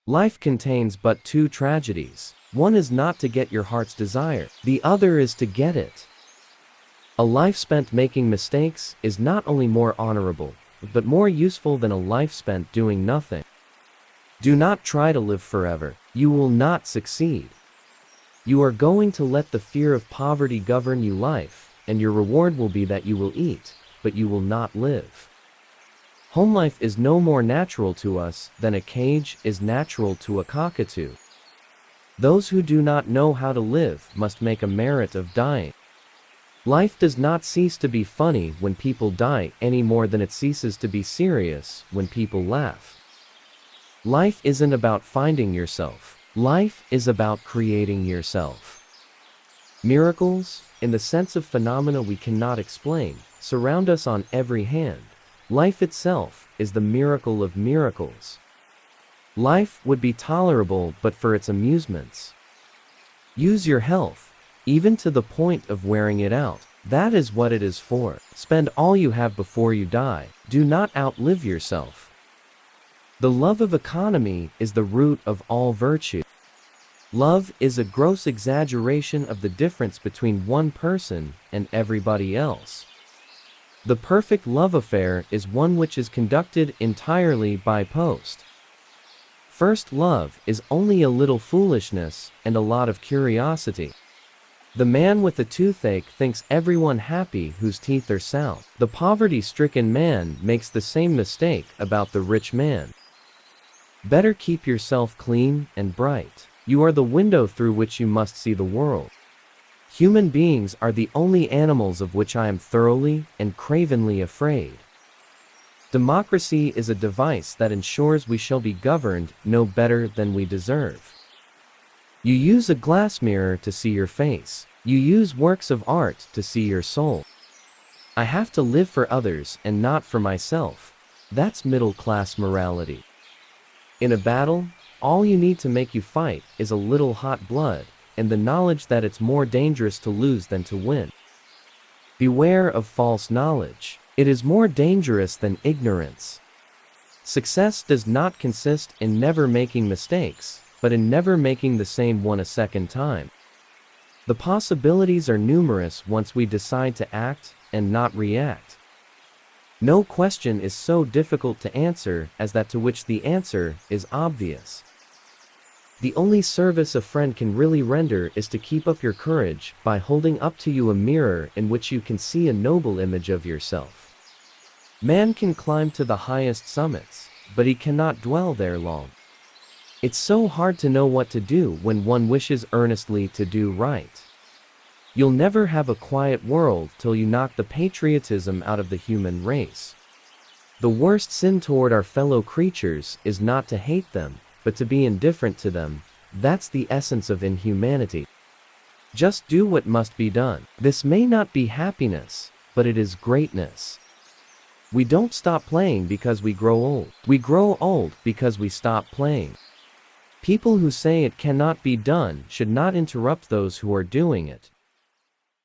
Life contains but two tragedies. One is not to get your heart's desire, the other is to get it. A life spent making mistakes is not only more honorable, but more useful than a life spent doing nothing. Do not try to live forever. You will not succeed. You are going to let the fear of poverty govern your life, and your reward will be that you will eat, but you will not live. Home life is no more natural to us than a cage is natural to a cockatoo. Those who do not know how to live must make a merit of dying. Life does not cease to be funny when people die any more than it ceases to be serious when people laugh. Life isn't about finding yourself. Life is about creating yourself. Miracles, in the sense of phenomena we cannot explain, surround us on every hand. Life itself is the miracle of miracles. Life would be tolerable but for its amusements. Use your health, even to the point of wearing it out. That is what it is for. Spend all you have before you die. Do not outlive yourself. The love of economy is the root of all virtue. Love is a gross exaggeration of the difference between one person and everybody else. The perfect love affair is one which is conducted entirely by post. First love is only a little foolishness and a lot of curiosity. The man with the toothache thinks everyone happy whose teeth are sound. The poverty-stricken man makes the same mistake about the rich man. Better keep yourself clean and bright. You are the window through which you must see the world. Human beings are the only animals of which I am thoroughly and cravenly afraid. Democracy is a device that ensures we shall be governed no better than we deserve. You use a glass mirror to see your face. You use works of art to see your soul. I have to live for others and not for myself. That's middle-class morality. In a battle, all you need to make you fight is a little hot blood, and the knowledge that it's more dangerous to lose than to win. Beware of false knowledge. It is more dangerous than ignorance. Success does not consist in never making mistakes, but in never making the same one a second time. The possibilities are numerous once we decide to act and not react. No question is so difficult to answer as that to which the answer is obvious. The only service a friend can really render is to keep up your courage by holding up to you a mirror in which you can see a noble image of yourself. Man can climb to the highest summits, but he cannot dwell there long. It's so hard to know what to do when one wishes earnestly to do right. You'll never have a quiet world till you knock the patriotism out of the human race. The worst sin toward our fellow creatures is not to hate them, but to be indifferent to them. That's the essence of inhumanity. Just do what must be done. This may not be happiness, but it is greatness. We don't stop playing because we grow old. We grow old because we stop playing. People who say it cannot be done should not interrupt those who are doing it.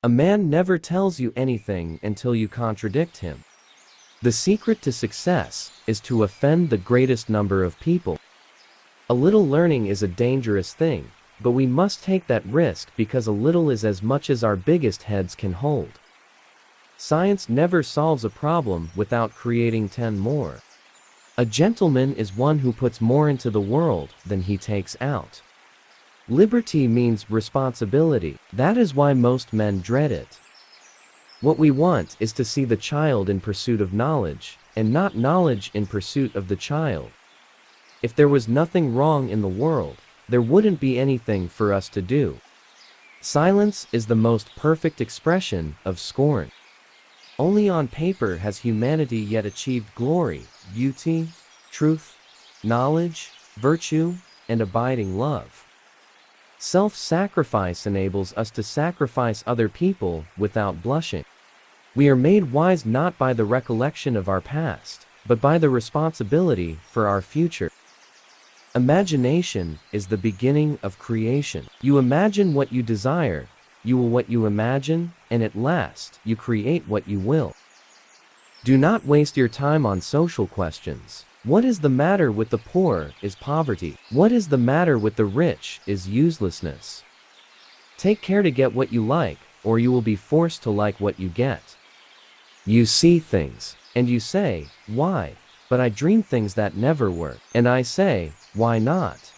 A man never tells you anything until you contradict him. The secret to success is to offend the greatest number of people. A little learning is a dangerous thing, but we must take that risk because a little is as much as our biggest heads can hold. Science never solves a problem without creating 10 more. A gentleman is one who puts more into the world than he takes out. Liberty means responsibility. That is why most men dread it. What we want is to see the child in pursuit of knowledge, and not knowledge in pursuit of the child. If there was nothing wrong in the world, there wouldn't be anything for us to do. Silence is the most perfect expression of scorn. Only on paper has humanity yet achieved glory, beauty, truth, knowledge, virtue, and abiding love. Self-sacrifice enables us to sacrifice other people without blushing. We are made wise not by the recollection of our past, but by the responsibility for our future. Imagination is the beginning of creation. You imagine what you desire, you will what you imagine, and at last, you create what you will. Do not waste your time on social questions. What is the matter with the poor is poverty. What is the matter with the rich is uselessness. Take care to get what you like, or you will be forced to like what you get. You see things, and you say, why? But I dream things that never work. And I say, why not?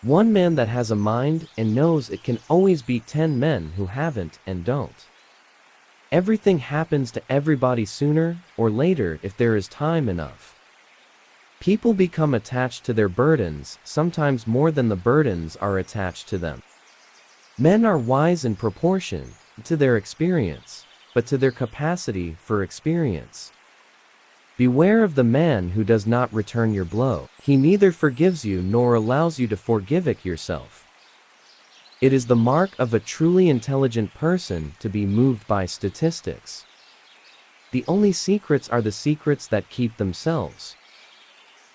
One man that has a mind and knows it can always beat 10 men who haven't and don't. Everything happens to everybody sooner or later if there is time enough. People become attached to their burdens, sometimes more than the burdens are attached to them. Men are wise in proportion to their experience, but to their capacity for experience. Beware of the man who does not return your blow. He neither forgives you nor allows you to forgive it yourself. It is the mark of a truly intelligent person to be moved by statistics. The only secrets are the secrets that keep themselves.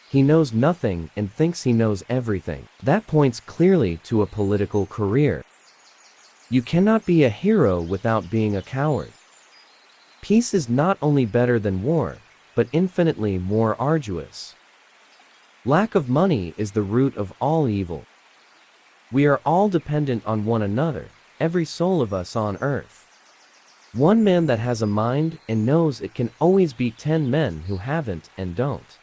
He knows nothing and thinks he knows everything. That points clearly to a political career. You cannot be a hero without being a coward. Peace is not only better than war, but infinitely more arduous. Lack of money is the root of all evil. We are all dependent on one another, every soul of us on earth. One man that has a mind and knows it can always beat 10 men who haven't and don't.